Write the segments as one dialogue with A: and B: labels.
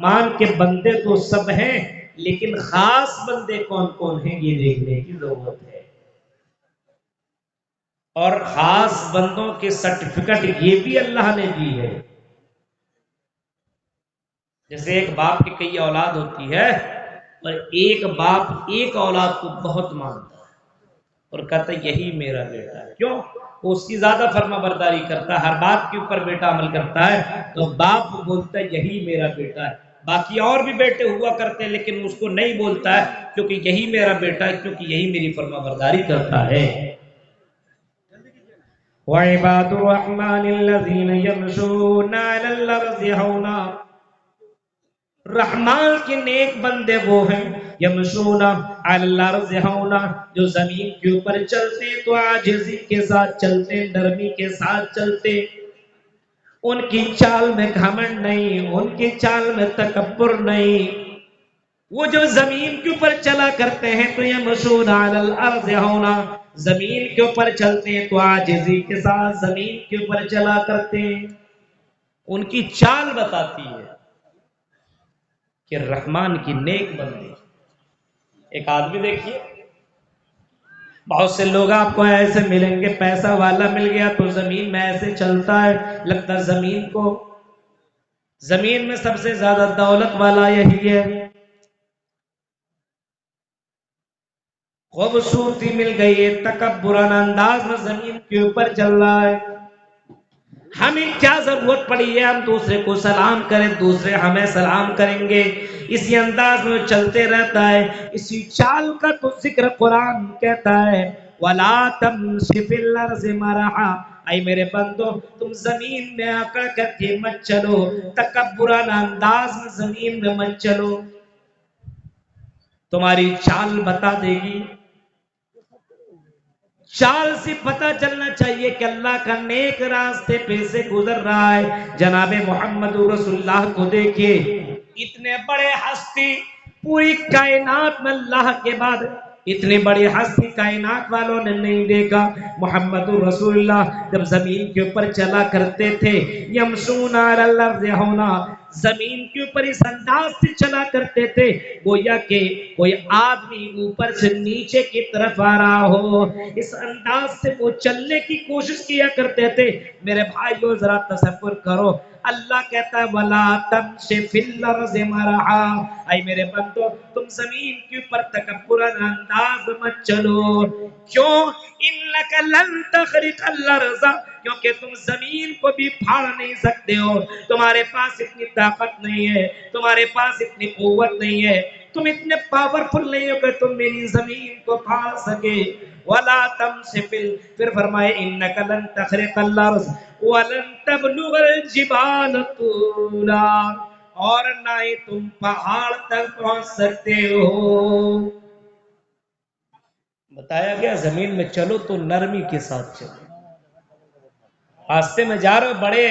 A: رحمان کے بندے تو سب ہیں، لیکن خاص بندے کون کون ہیں یہ دیکھنے کی ضرورت ہے۔ اور خاص بندوں کے سرٹیفکیٹ یہ بھی اللہ نے دی ہے۔ جیسے ایک باپ کی کئی اولاد ہوتی ہے، اور ایک باپ ایک اولاد کو بہت مانتا ہے اور کہتا ہے یہی میرا بیٹا ہے۔ کیوں؟ وہ اس کی زیادہ فرما برداری کرتا ہے، ہر بات کے اوپر بیٹا عمل کرتا ہے، تو باپ بولتا ہے یہی میرا بیٹا ہے۔ باقی اور بھی بیٹے ہوا کرتے ہیں لیکن اس کو نہیں بولتا ہے، کیونکہ یہی میرا بیٹا ہے، کیونکہ یہی میری فرما برداری کرتا ہے۔ وَعِبَادُ الرَّحْمَنِ الَّذِينَ يَمْشُونَ عَلَى الْأَرْضِ هَوْنًا، رحمان کے نیک بندے وہ ہیں، یمشون علی الارض ہونا، جو زمین کے اوپر چلتے تو عاجزی کے ساتھ چلتے، نرمی کے ساتھ چلتے، ان کی چال میں گھمنڈ نہیں، ان کی چال میں تکبر نہیں۔ وہ جو زمین کے اوپر چلا کرتے ہیں تو یمشون علی الارض ہونا، زمین کے اوپر چلتے ہیں تو عاجزی کے ساتھ زمین کے اوپر چلا کرتے ہیں۔ ان کی چال بتاتی ہے کہ رحمان کی نیک بندی۔ ایک آدمی دیکھیے، بہت سے لوگ آپ کو ایسے ملیں گے، پیسہ والا مل گیا تو زمین میں ایسے چلتا ہے، لگتا ہے زمین میں سب سے زیادہ دولت والا یہی ہے، خوبصورتی مل گئی ہے، تکبرانہ انداز میں زمین کے اوپر چل رہا ہے۔ ہمیں کیا ضرورت پڑی ہے ہم دوسرے کو سلام کریں، دوسرے ہمیں سلام کریں گے، اسی انداز میں چلتے رہتا ہے۔ اسی چال کا تو ذکر قرآن کہتا ہے، وَلَا تَمْشِ فِي الْأَرْضِ مَرَحًا، اے میرے بندو تم زمین میں آقا کر کے مت چلو، تکبرانہ انداز میں زمین میں مت چلو، تمہاری چال بتا دے گی۔ چال سے پتہ چلنا چاہیے کہ اللہ کا نیک راستے پہ سے گزر رہا ہے۔ جناب محمد رسول اللہ کو دیکھیے، اتنے بڑے ہستی پوری کائنات میں اللہ کے بعد اتنی بڑی ہستی کائنات والوں نے نہیں دیکھا۔ محمد رسول اللہ جب زمین کے اوپر چلا کرتے تھے، یمشون علی الارض ہونا، زمین کے اوپر اس انداز سے چلا کرتے تھے گویا کہ کوئی آدمی اوپر سے نیچے کی طرف آ رہا ہو، اس انداز سے وہ چلنے کی کوشش کیا کرتے تھے۔ میرے بھائیو ذرا تصور کرو، اللہ کہتا ہے وَلَا تَمْشِ فِي الْأَرْضِ مَرَحًا، اے میرے بندو تم زمین کے اوپر تکبرانہ انداز مت چلو۔ کیوں؟ اِنَّكَ لَن تَخْرِقَ الْأَرْضَ، کیونکہ تم زمین کو بھی پھاڑ نہیں سکتے ہو، تمہارے پاس اتنی طاقت نہیں ہے، تمہارے پاس اتنی قوت نہیں ہے، تم اتنے پاورفل نہیں ہو کہ تم میری زمین کو پھاڑ سکے۔ وَلَا تَمْشِ پھر فرمائے اِنَّكَ لَن تَخْرِقَ الْأَرْضَ وَلَن تَبْلُغَ الْجِبَالَ طُولًا، اور نہ ہی تم پہاڑ تک پہنچ سکتے ہو۔ بتایا گیا زمین میں چلو تو نرمی کے ساتھ چلو۔ راستے میں جا رہے ہو، بڑے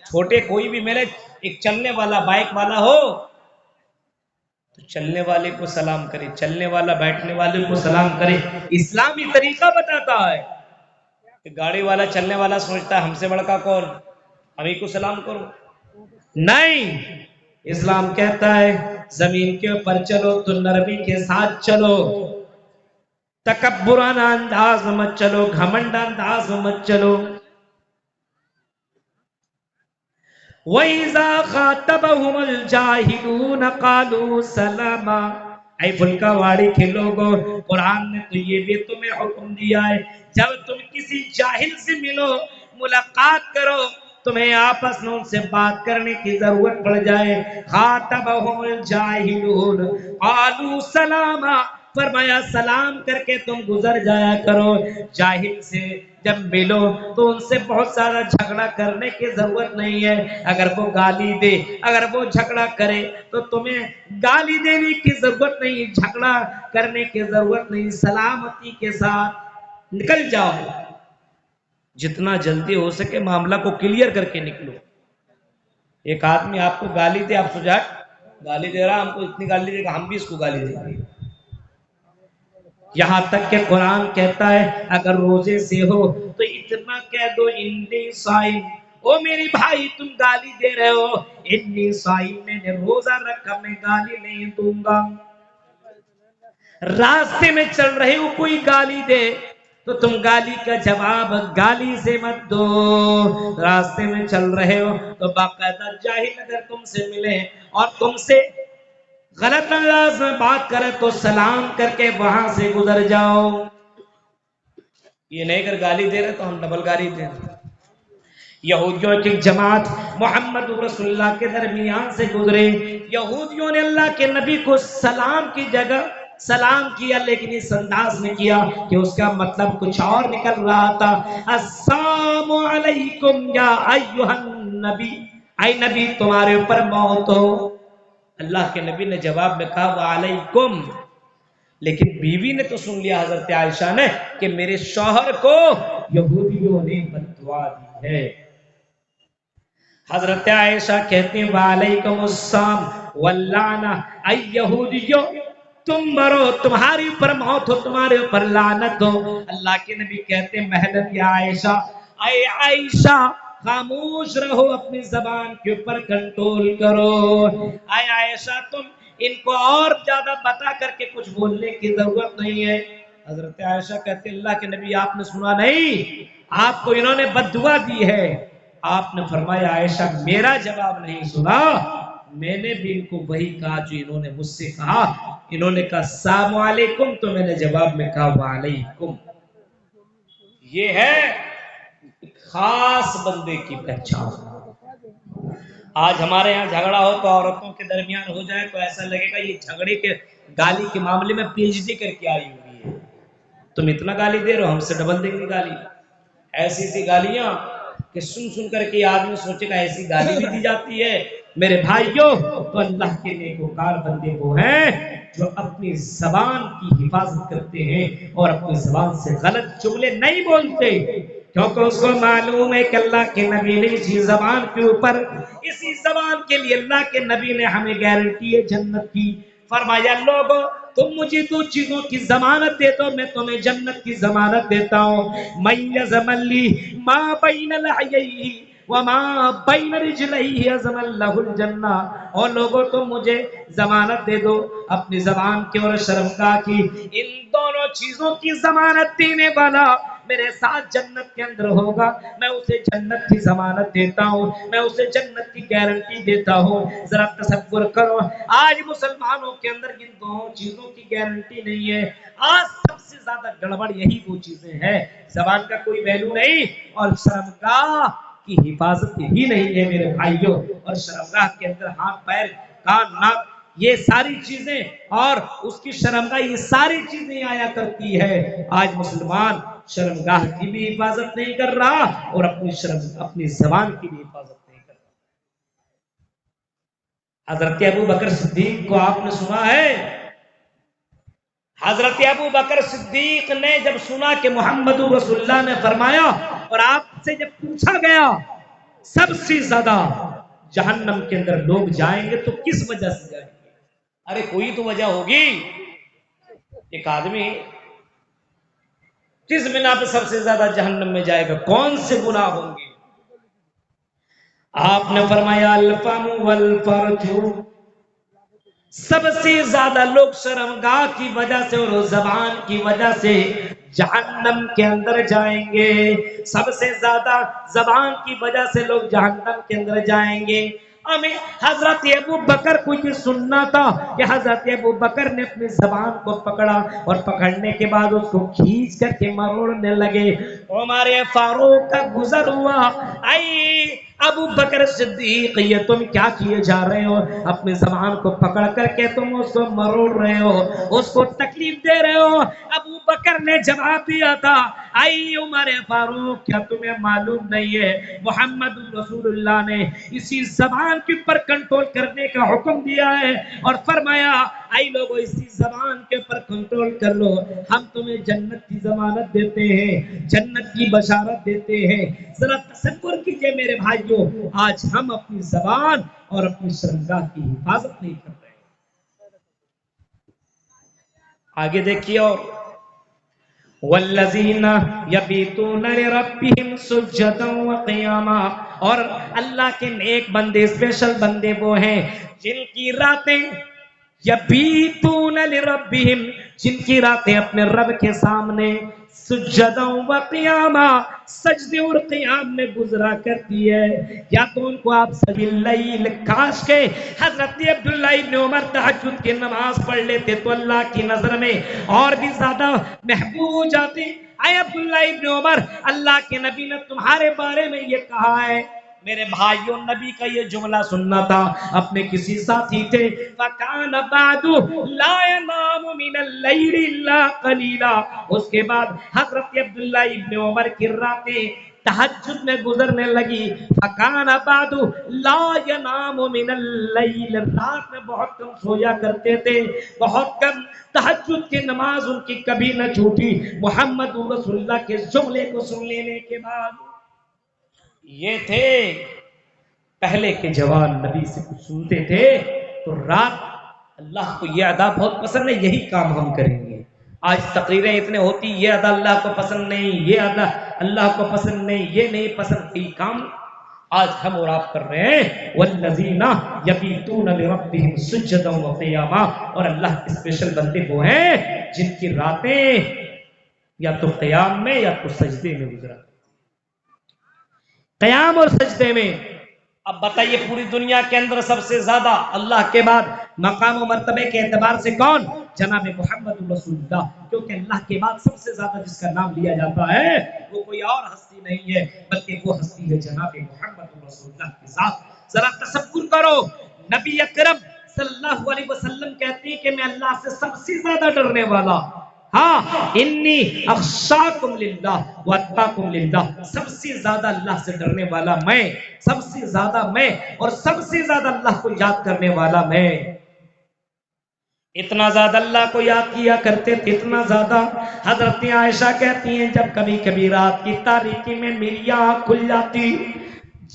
A: چھوٹے کوئی بھی ملے، ایک چلنے والا بائک والا ہو تو چلنے والے کو سلام کرے، چلنے والا بیٹھنے والے کو سلام کرے۔ اسلامی طریقہ بتاتا ہے کہ گاڑی والا چلنے والا سمجھتا ہے ہم سے بڑا کون، ہم ہی کو سلام کرو، نہیں، اسلام کہتا ہے زمین کے اوپر چلو تو نرمی کے ساتھ چلو، تکبرانہ انداز میں مت چلو، گھمنڈ انداز میں مت چلو۔ وَإِذَا خَاطَبَهُمُ الْجَاهِلُونَ قَالُوا سَلَامًا، اے پھلکا واڑی کے لوگوں، قرآن نے تو یہ بھی تمہیں حکم دیا ہے، جب تم کسی جاہل سے ملو، ملاقات کرو، تمہیں آپس میں ان سے بات کرنے کی ضرورت پڑ جائے، خَاطَبَهُمُ الْجَاهِلُونَ قَالُوا سَلَامًا، فرمایا سلام کر کے تم گزر جایا کرو۔ جاہل سے جب ملو تو ان سے بہت سارا جھگڑا کرنے کی ضرورت نہیں ہے، اگر وہ گالی دے، اگر وہ جھگڑا کرے تو تمہیں گالی دینے کی ضرورت نہیں، جھگڑا کرنے کی ضرورت نہیں، سلامتی کے ساتھ نکل جاؤ، جتنا جلدی ہو سکے معاملہ کو کلیئر کر کے نکلو۔ ایک آدمی آپ کو گالی دے، آپ سوچا گالی دے رہا، ہم کو اتنی گالی دے گا ہم بھی اس کو گالی دیں گے، یہاں تک کہ قرآن کہتا ہے اگر روزے سے ہو تو اتنا کہہ دو انی صائم، او میری بھائی تم گالی دے رہے ہو، انی صائم، میں نے روزہ رکھا، میں گالی نہیں دوں گا۔ راستے میں چل رہے ہو کوئی گالی دے تو تم گالی کا جواب گالی سے مت دو۔ راستے میں چل رہے ہو تو باقاعدہ جاہل اگر تم سے ملے اور تم سے غلط انداز میں بات کرے تو سلام کر کے وہاں سے گزر جاؤ۔ یہ نہیں اگر گالی دے رہے تو ہم ڈبل گالی دیں۔ یہودیوں کی جماعت محمد رسول اللہ کے درمیان سے گزرے، یہودیوں نے اللہ کے نبی کو سلام کی جگہ سلام کیا، لیکن اس انداز میں کیا کہ اس کا مطلب کچھ اور نکل رہا تھا۔ السلام علیکم یا ایھا النبی، اے نبی تمہارے اوپر موت ہو۔ اللہ کے نبی نے جواب میں کہا وعلیکم، لیکن بیوی نے تو سن لیا حضرت عائشہ نے کہ میرے شوہر کو یہودیوں نے بد دعا دی ہے۔ حضرت عائشہ کہتی ہیں وعلیکم السلام واللعنہ، اے یہودیوں تم مرو، تمہاری اوپر موت ہو، تمہارے اوپر لعنت ہو۔ اللہ کے نبی کہتے ہیں مہلت یا عائشہ، اے عائشہ خاموش رہو، اپنی زبان کے اوپر کنٹرول کرو۔ اے عائشہ تم ان کو اور زیادہ بتا کر کے کچھ بولنے کی ضرورت نہیں ہے۔ حضرت عائشہ کہتے ہیں اللہ کے نبی آپ نے سنا نہیں، آپ کو انہوں نے بد دعا دی ہے۔ آپ نے فرمایا عائشہ میرا جواب نہیں سنا، میں نے بھی ان کو وہی کہا جو انہوں نے مجھ سے کہا۔ انہوں نے کہا السلام علیکم تو میں نے جواب میں کہا وعلیکم۔ یہ ہے خاص بندے کی پہچان۔ آج ہمارے یہاں جھگڑا ہو تو عورتوں کے درمیان ہو جائے تو ایسا لگے گا یہ جھگڑے کے گالی کے معاملے میں پی ایچ ڈی کر کے آئی ہوئی ہے۔ تم اتنا گالی دے رہے ہو، ہم سے ڈبل دیں گے گالی۔ ایسی ایسی گالیاں کہ سن سن کر کے آدمی سوچے گا ایسی گالی بھی دی جاتی ہے۔ میرے بھائیوں تو اللہ کے نیکوکار بندے وہ ہیں جو اپنی زبان کی حفاظت کرتے ہیں اور اپنی زبان سے غلط جملے نہیں بولتے، کیونکہ اس کو معلوم ہے کہ اللہ کے نبی نے اسی زبان کے اوپر، اسی زبان کے لیے اللہ کے نبی نے ہمیں گارنٹی ہے جنت کی۔ فرمایا لوگو تم مجھے دو چیزوں کی ضمانت دے دو، میں تمہیں جنت کی ضمانت دیتا ہوں۔ من یضمن لی ما بین لحییہ وما بین رجلیہ یضمن لہ الجنہ۔ اور لوگوں تم مجھے ضمانت دے دو اپنی زبان کی اور شرمگاہ کی، ان دونوں چیزوں کی ضمانت دینے والا میرے ساتھ جنت کے اندر ہوگا، میں اسے جنت کی ضمانت دیتا ہوں، میں اسے جنت کی گارنٹی دیتا ہوں۔ ذرا تصور کرو آج مسلمانوں کے اندر ان دونوں چیزوں کی گارنٹی نہیں ہے۔ آج سب سے زیادہ گڑبڑ یہی دو چیزیں ہیں، زبان کا کوئی ویلو نہیں اور شرمگاہ کی حفاظت ہی نہیں ہے میرے بھائیوں۔ اور شرمگاہ کے اندر ہاتھ پیر کان ناک یہ ساری چیزیں اور اس کی شرمگاہ یہ ساری چیزیں آیا کرتی ہے۔ آج مسلمان شرمگاہ کی بھی حفاظت نہیں کر رہا اور اپنی زبان کی بھی حفاظت نہیں کر رہا۔ حضرت ابو بکر صدیق کو آپ نے سنا ہے، حضرت ابو بکر صدیق نے جب سنا کہ محمد رسول اللہ نے فرمایا اور آپ سے جب پوچھا گیا سب سے زیادہ جہنم کے اندر لوگ جائیں گے تو کس وجہ سے جائیں گے؟ ارے کوئی تو وجہ ہوگی۔ ایک آدمی کس بنا پہ سب سے زیادہ جہنم میں جائے گا، کون سے گناہ ہوں گے؟ آپ نے فرمایا الفم والفرج، سب سے زیادہ لوگ شرمگاہ کی وجہ سے اور زبان کی وجہ سے جہنم کے اندر جائیں گے۔ سب سے زیادہ زبان کی وجہ سے لوگ جہنم کے اندر جائیں گے۔ ہمیں حضرت ابو بکر کو یہ سننا تھا کہ حضرت ابو بکر نے اپنی زبان کو پکڑا اور پکڑنے کے بعد اس کو کھینچ کر کے مروڑنے لگے۔ عمر فاروق کا گزر ہوا، اے ابو بکر صدیق یہ تم کیا کیے جا رہے ہو؟ اپنی زبان کو پکڑ کر کے تم اس کو مروڑ رہے ہو، اس کو تکلیف دے رہے ہو۔ ابو بکر نے جواب دیا تھا اے عمر فاروق کیا تمہیں معلوم نہیں ہے محمد رسول اللہ نے اسی زبان کے اوپر کنٹرول کرنے کا حکم دیا ہے اور فرمایا اے لوگو اسی زبان کے اوپر کنٹرول کر لو، ہم تمہیں جنت کی ضمانت دیتے ہیں، جنت کی بشارت دیتے ہیں۔ ذرا تصور کیجئے میرے بھائیوں آج ہم اپنی زبان اور اپنی شرمگاہ کی حفاظت نہیں کر رہے۔ آگے دیکھیے اور والذین یبیتون لربہم سجدا وقیاما، اور اللہ کے نیک بندے، اسپیشل بندے وہ ہیں جن کی راتیں یبیتون لربہم، جن کی راتیں اپنے رب کے سامنے سجدہ و قیاما، سجدے اور قیام میں گزرا کرتی ہے. یا تو ان کو آپ سجد اللیل، کاش کے حضرت عبداللہ ابن عمر تہجد کی نماز پڑھ لیتے تو اللہ کی نظر میں اور بھی زیادہ محبوب ہو جاتے. اے عبداللہ ابن عمر، اللہ کے نبی نے تمہارے بارے میں یہ کہا ہے. میرے بھائیوں، نبی کا یہ جملہ سننا تھا. اپنے کسی ساتھی تھے، فَكَانَ بَعْدُ لَا يَنَامُ مِنَ اللَّيْلِ إِلَّا قَلِيلًا، اس کے بعد حضرت عبداللہ ابن عمر کی راتیں تہجد میں گزرنے لگی. فَكَانَ بَعْدُ لَا يَنَامُ مِنَ اللَّيْلِ، رات میں بہت کم سویا کرتے تھے، بہت کم. تہجد کی نماز ان کی کبھی نہ چھوٹی. محمد رسول اللہ کے جملے کو سن لینے کے بعد یہ تھے پہلے کے جوان، نبی سے کچھ سنتے تھے تو رات، اللہ کو یہ ادا بہت پسند ہے، یہی کام ہم کریں گے. آج تقریریں اتنے ہوتی، یہ ادا اللہ کو پسند نہیں، یہ ادا اللہ کو پسند نہیں، یہ نہیں پسند. یہ کام آج ہم اور آپ کر رہے ہیں. والذین یبیتون لربہم سجدا وقیاما، اور اللہ کے اسپیشل بندے وہ ہیں جن کی راتیں یا تو قیام میں یا تو سجدے میں گزرا، قیام اور سجدے میں. اب بتائیے پوری دنیا کے اندر سب سے زیادہ اللہ کے بعد مقام و مرتبے کے اعتبار سے کون؟ جناب محمد رسول اللہ. کیونکہ اللہ کے بعد سب سے زیادہ جس کا نام لیا جاتا ہے وہ کوئی اور ہستی نہیں ہے بلکہ وہ ہستی ہے جناب محمد رسول اللہ کی ذات. ذرا تصور کرو، نبی اکرم صلی اللہ علیہ وسلم کہتے ہیں کہ میں اللہ سے سب سے زیادہ ڈرنے والا، ہاں، انی اخشاکم للہ واتقاکم للہ، سب سے زیادہ اللہ سے ڈرنے والا میں، سب سے زیادہ میں، اور سب سے زیادہ اللہ کو یاد کرنے والا میں. اتنا زیادہ اللہ کو یاد کیا کرتے تھے، اتنا زیادہ. حضرت عائشہ کہتی ہیں جب کبھی کبھی رات کی تاریکی میں میری آنکھ کھل جاتی،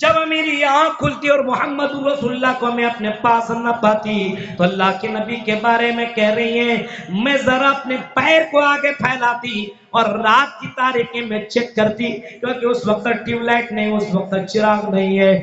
A: جب میری آنکھ کھلتی اور محمد رسول اللہ کو میں اپنے پاس نہ پاتی تو اللہ کے نبی کے بارے میں کہہ رہی ہیں میں ذرا اپنے پیر کو آگے پھیلاتی اور رات کی تاریکی میں چیک کرتی، کیونکہ اس وقت ٹیوب لائٹ نہیں، اس وقت چراغ نہیں ہے.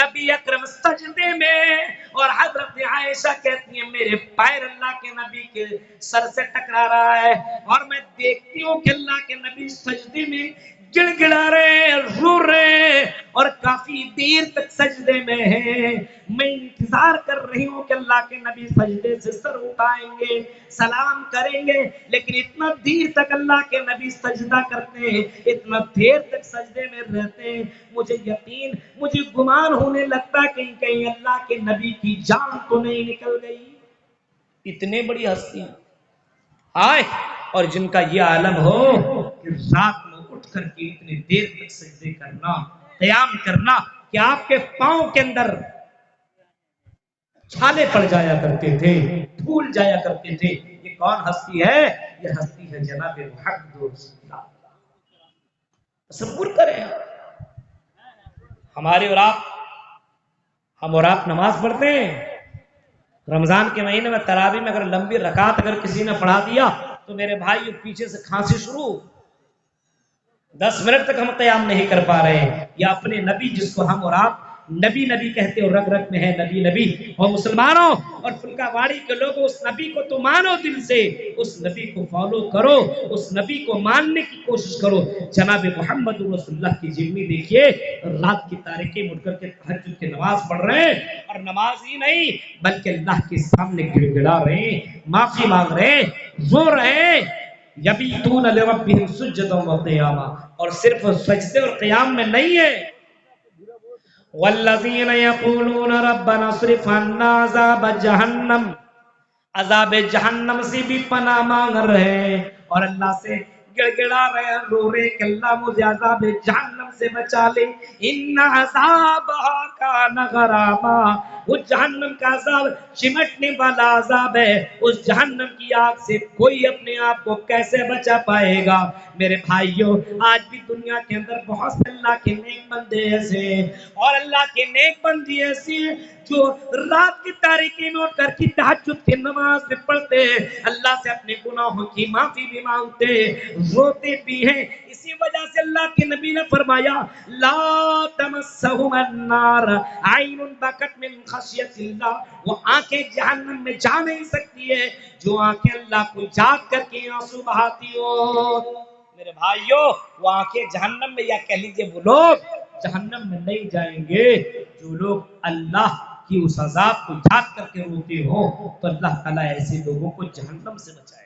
A: نبی اکرم سجدے میں، اور حضرت عائشہ کہتی ہیں میرے پیر اللہ کے نبی کے سر سے ٹکرا رہا ہے، اور میں دیکھتی ہوں کہ اللہ کے نبی سجدے میں گڑ گڑا رہے، رو رہے، اور کافی دیر تک سجدے میں ہیں. میں انتظار کر رہی ہوں کہ اللہ کے نبی سجدے سے سر اٹھائیں گے، سلام کریں گے، لیکن اتنا دیر تک اللہ کے نبی سجدہ کرتے ہیں، اتنا دیر تک سجدے میں رہتے ہیں. مجھے یقین، مجھے گمان ہونے لگتا کہ کہیں اللہ کے نبی کی جان تو نہیں نکل گئی. اتنے بڑی ہستی آئے اور جن کا یہ عالم ہو کہ رات میں اٹھ کر کے اتنے دیر تک سجدے کرنا، قیام کرنا کہ آپ کے پاؤں کے اندر چھالے پڑ جایا کرتے تھے، پھول جایا کرتے تھے. یہ کون ہستی ہے؟ یہ ہستی ہے جناب محمد رسول اللہ. تصور کریں، ہمارے اور آپ، ہم اور آپ نماز پڑھتے ہیں رمضان کے مہینے میں تراویح میں، اگر لمبی رکعت اگر کسی نے پڑھا دیا تو میرے بھائی پیچھے سے کھانسی شروع، 10 منٹ تک ہم قیام نہیں کر پا رہے ہیں. یا اپنے نبی جس کو ہم اور آپ نبی نبی کہتے اور رگ رگ میں ہے نبی نبی، اور مسلمانوں اور فلکا واڑی کے لوگوں اس نبی کو تو مانو دل سے، اس نبی کو فالو کرو، اس نبی کو ماننے کی کوشش کرو. جناب محمد رسول اللہ کی جرمی دیکھیے، رات کی تاریکی میں اٹھ کر کے تہجد کی نماز پڑھ رہے ہیں، اور نماز ہی نہیں بلکہ اللہ کے سامنے گڑ گڑا رہے ہیں، معافی مانگ رہے ہیں، رو رہے ہیں. یبیتون لربہم سجدا وقیاما، اور صرف سجدے اور قیام میں نہیں ہے. والذین یقولون ربنا اصرف عنا عذاب جہنم، عذاب جہنم سے بھی پناہ مانگ رہے ہیں اور اللہ سے گڑ گڑا رہے، رو رہے کہ اللہ مجھے عذاب جہنم سے بچا لے. ان عذابها کان غراما، وہ جہنم کا عذاب چمٹنے والا عذاب ہے. اس جہنم کی آگ سے کوئی اپنے آپ کو کیسے بچا پائے گا؟ میرے بھائیوں، آج بھی دنیا کے اندر بہت سے اللہ کے نیک بندے ایسے ہیں، اور اللہ کے نیک بندے ایسے ہیں جو رات کی تاریکی میں اٹھ کر کی تہجد کی نماز میں پڑھتے ہیں، اللہ سے اپنے گناہوں کی معافی بھی مانگتے ہیں، روتے بھی ہیں. اسی وجہ سے اللہ کے نبی نے فرمایا لا تمسہم النار عین بکت من خشیت اللہ. وہ آنکھیں جہنم میں جا نہیں سکتی ہے جو آنکھیں اللہ کو یاد کر کے آنسو بہاتی ہو. میرے بھائیو وہ آنکھیں جہنم میں یا کہہ لیجئے وہ لوگ جہنم میں نہیں جائیں گے جو لوگ اللہ کی اس عذاب کو یاد کر کے روتے ہو. تو اللہ تعالیٰ ایسے لوگوں کو جہنم سے بچائے.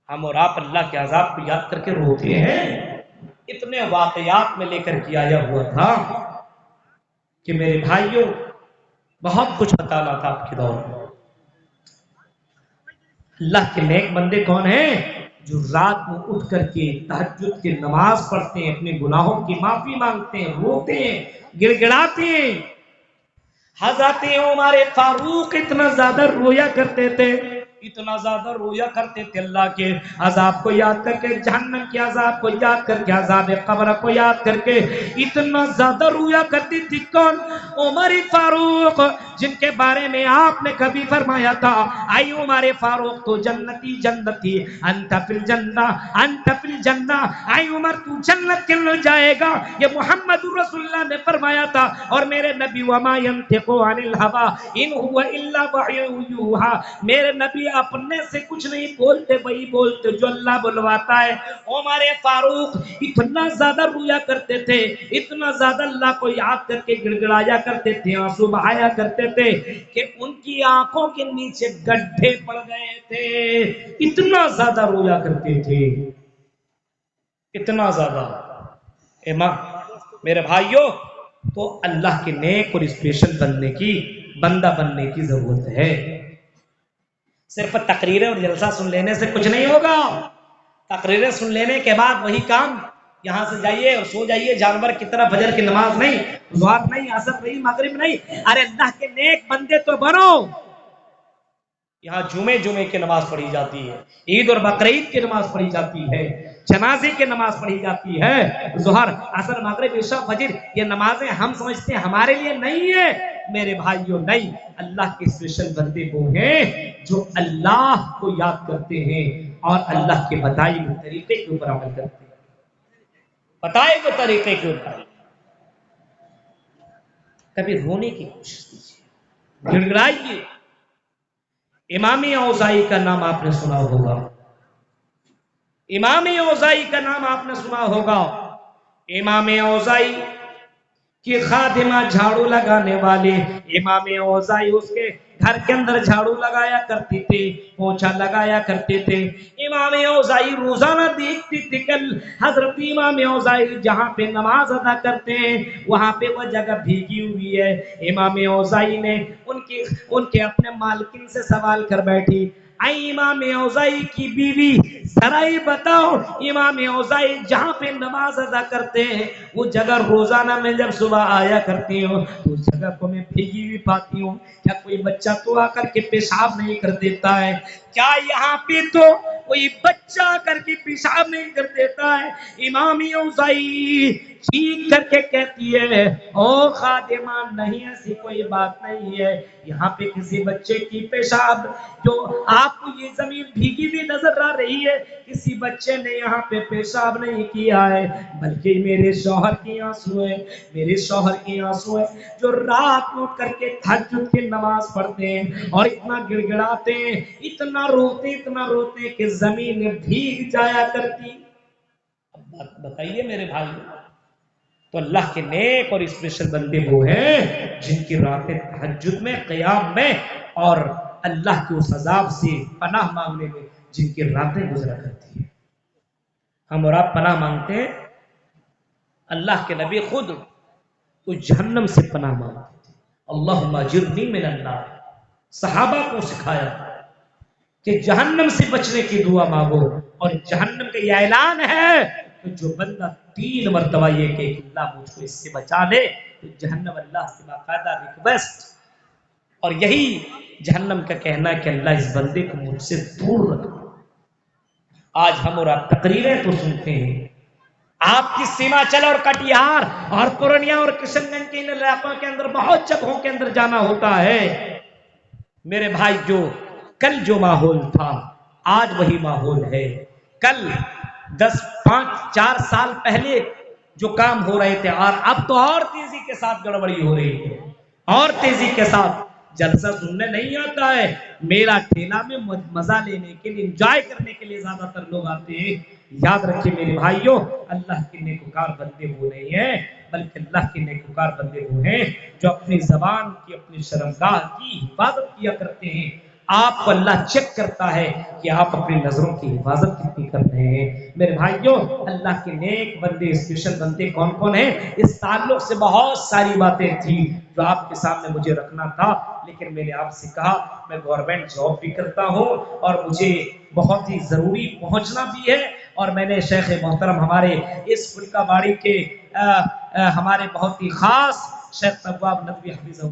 A: ہم اور آپ اللہ کے عذاب کو یاد کر کے روتے ہیں. اتنے واقعات میں لے کر کے آیا ہوا تھا کہ میرے بھائیوں بہت کچھ بتانا تھا آپ کے دور میں. اللہ کے نیک بندے کون ہیں جو رات میں اٹھ کر کے تہجد کی نماز پڑھتے ہیں, اپنے گناہوں کی معافی مانگتے ہیں, روتے ہیں, گڑ گڑاتے ہیں. حضرت عمر فاروق اتنا زیادہ رویا کرتے تھے, اتنا زیادہ رویا کرتے تھے اللہ کے عذاب کو یاد کر کے, جہنم کے عذاب کو یاد کر کے, عذاب قبر کو یاد کر کے اتنا زیادہ رویا کرتی تھی. کون؟ عمر فاروق, جن کے بارے میں آپ نے کبھی فرمایا تھا اے عمر فاروق تو جنتی جنتی انت فی الجنہ انت فی الجنہ, اے عمر تو جنت کے لے جائے گا. یہ محمد رسول اللہ نے فرمایا تھا. اور میرے نبی وما ينطق عن الهوى ان هو الا وحی یوحى, میرے نبی اپنے سے کچھ نہیں بولتے, وہی بولتے جو اللہ بلواتا ہے. عمر فاروق اتنا زیادہ رویا کرتے تھے, اتنا زیادہ اللہ کو یاد کر کے گڑ گڑایا کرتے تھے, آنسو بہایا کرتے تھے کہ ان کی آنکھوں کے نیچے گڈھے پڑ گئے تھے. اتنا زیادہ رویا کرتے تھے, اتنا زیادہ. میرے بھائیوں تو اللہ کے نیک اور اسپیشل بندہ بننے کی ضرورت ہے. صرف تقریریں اور جلسہ سن لینے سے کچھ نہیں ہوگا. تقریریں سن لینے کے بعد وہی کام, یہاں سے جائیے اور سو جائیے جانور کی طرح. فجر کی نماز نہیں, ظہر نہیں, عصر نہیں, مغرب نہیں. ارے اللہ کے نیک بندے تو بنو. یہاں جمعے کی نماز پڑھی جاتی ہے, عید اور بقرعید کی نماز پڑھی جاتی ہے, جنازے کی نماز پڑھی جاتی ہے. ظہر, عصر, مغرب, عشاء, فجر, یہ نمازیں ہم سمجھتے ہیں ہمارے لیے نہیں ہے. میرے بھائیوں نہیں, اللہ کے اسپیشل بندے وہ ہیں جو اللہ کو یاد کرتے ہیں اور اللہ کے بتائے ہوئے طریقے کے اوپر عمل کرتے ہیں. بتائے ہوئے طریقے کے اوپر کبھی رونے کی کوشش کیجیے, گڑ گڑائیے. امام اوزاعی کا نام آپ نے سنا ہوگا, امام اوزاعی کا نام آپ نے سنا ہوگا. امام اوزاعی کی خادمہ جھاڑو لگانے والے, امام اوزاعی اس کے گھر کے اندر جھاڑو لگایا کرتی تھی, پوچھا لگایا کرتے تھے. امام اوزاعی روزانہ دیکھتی تھی کہ حضرت امام اوزاعی جہاں پہ نماز ادا کرتے ہیں وہاں پہ وہ جگہ بھیگی ہوئی ہے. امام اوزاعی نے ان کے اپنے مالکن سے سوال کر بیٹھی, اے امام اوزاعی کی بیوی ذرا یہ بتاؤ, امام اوزاعی جہاں پہ نماز ادا کرتے ہیں وہ جگہ روزانہ میں جب صبح آیا کرتی ہوں تو اس جگہ کو میں بھیگی ہوئی پاتی ہوں, کیا کوئی بچہ تو آ کر کے پیشاب نہیں کر دیتا ہے؟ کیا یہاں پہ تو کوئی بچہ آ کر کے پیشاب نہیں کر دیتا ہے؟ امام اوزاعی چیخ کر کے کہتی ہے, او خادمہ نہیں, ایسی کوئی بات نہیں ہے. یہاں پہ کسی بچے کی پیشاب, جو آپ کو یہ زمین بھیگی بھی نظر آ رہی ہے, کسی بچے نے یہاں پہ پیشاب نہیں کیا ہے, بلکہ میرے شوہر کی آنسو ہے, میرے شوہر کی آنسو ہے جو رات میں اٹھ کر کے تہجد کی نماز پڑھتے ہیں اور اتنا گڑ گڑاتے ہیں, اتنا روتے کہ زمین بھیگ جایا کرتی. بتائیے میرے بھائی, تو اللہ کے نیک اور اسپیشل بندے وہ ہیں جن کی راتیں تہجد میں, قیام میں اور اللہ کے اس عذاب سے پناہ مانگنے میں جن کی راتیں گزرا کرتی ہیں. ہم اور آپ پناہ مانگتے ہیں, اللہ کے نبی خود تو جہنم سے پناہ مانگتے تھے, اللہم اجرنی من النار. صحابہ کو سکھایا کہ جہنم سے بچنے کی دعا مانگو, اور جہنم کا یہ اعلان ہے کہ جو بندہ 3 مرتبہ یہ کہ اللہ مجھ کو اس سے بچا لے تو جہنم اللہ سے باقاعدہ ریکویسٹ, اور یہی جہنم کا کہنا ہے کہ اللہ اس بندے کو مجھ سے دور رکھو. آج ہم اور آپ تقریریں تو سنتے ہیں, آپ کی سیماچل اور کٹیہار اور پورنیہ اور کشن گنج کے ان علاقوں کے اندر بہت جگہوں کے اندر جانا ہوتا ہے. میرے بھائی, جو کل جو ماحول تھا آج وہی ماحول ہے. کل 4 سال پہلے جو کام ہو رہے تھے اور اب تو اور تیزی کے ساتھ گڑبڑی ہو رہی ہے، اور تیزی کے ساتھ جلسہ سننے نہیں آتا ہے، میرا ٹھیلا میں مزہ لینے کے لیے، انجوائے کرنے کے لیے زیادہ تر لوگ آتے ہیں۔ یاد رکھیے میرے بھائیوں، اللہ کے نیکوکار بندے وہ نہیں ہیں، بلکہ اللہ کے نیکوکار بندے وہ ہیں جو اپنی زبان کی، اپنی شرمگاہ کی حفاظت کیا کرتے ہیں۔ آپ کو اللہ چیک کرتا ہے کہ آپ اپنی نظروں کی حفاظت کتنی کر رہے ہیں۔ میرے بھائیوں، اللہ کے نیک بندے، اسپیشل بندے کون کون ہیں؟ اس تعلق سے بہت ساری باتیں تھیں جو آپ کے سامنے مجھے رکھنا تھا، لیکن میں نے آپ سے کہا میں گورنمنٹ جاب بھی کرتا ہوں اور مجھے بہت ہی ضروری پہنچنا بھی ہے، اور میں نے شیخ محترم ہمارے اس فلکہ باڑی کے ہمارے بہت ہی خاص شیخ طواب ندوی حفظہ